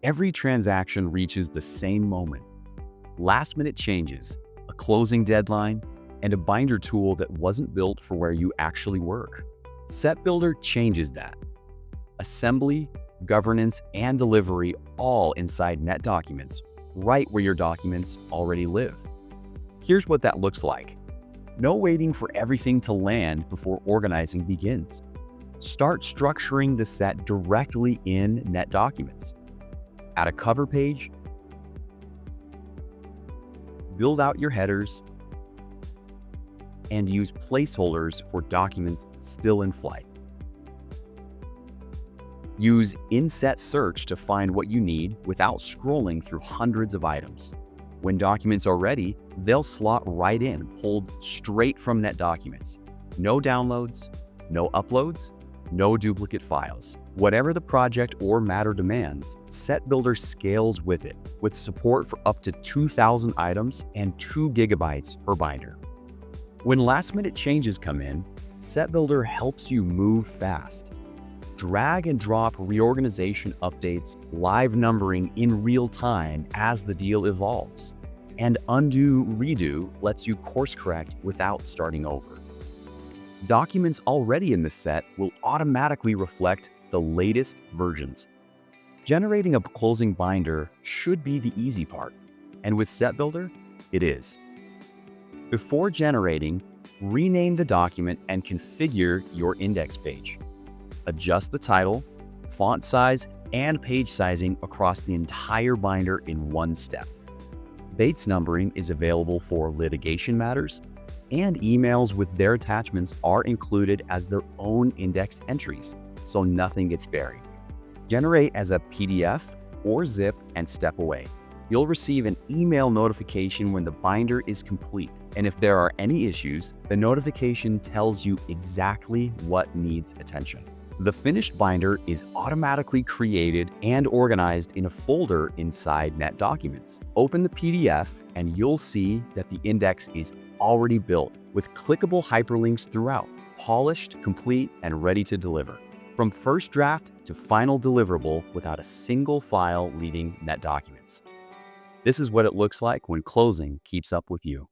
Every transaction reaches the same moment. Last-minute changes, a closing deadline, and a binder tool that wasn't built for where you actually work. SetBuilder changes that. Assembly, governance, and delivery all inside NetDocuments, right where your documents already live. Here's what that looks like. No waiting for everything to land before organizing begins. Start structuring the set directly in NetDocuments. Add a cover page, build out your headers, and use placeholders for documents still in flight. Use Inset Search to find what you need without scrolling through hundreds of items. When documents are ready, they'll slot right in, pulled straight from NetDocuments. No downloads, no uploads, no duplicate files. Whatever the project or matter demands, SetBuilder scales with it, with support for up to 2,000 items and 2 GB per binder. When last-minute changes come in, SetBuilder helps you move fast. Drag and drop reorganization updates, live numbering in real time as the deal evolves. And undo, redo lets you course correct without starting over. Documents already in the set will automatically reflect the latest versions. Generating a closing binder should be the easy part, and with SetBuilder, it is. Before generating, rename the document and configure your index page. Adjust the title, font size, and page sizing across the entire binder in one step. Bates numbering is available for litigation matters, and emails with their attachments are included as their own indexed entries, so nothing gets buried. Generate as a PDF or zip and step away. You'll receive an email notification when the binder is complete, and if there are any issues, the notification tells you exactly what needs attention. The finished binder is automatically created and organized in a folder inside NetDocuments. Open the PDF and you'll see that the index is already built with clickable hyperlinks throughout, polished, complete, and ready to deliver. From first draft to final deliverable without a single file leaving NetDocuments. This is what it looks like when closing keeps up with you.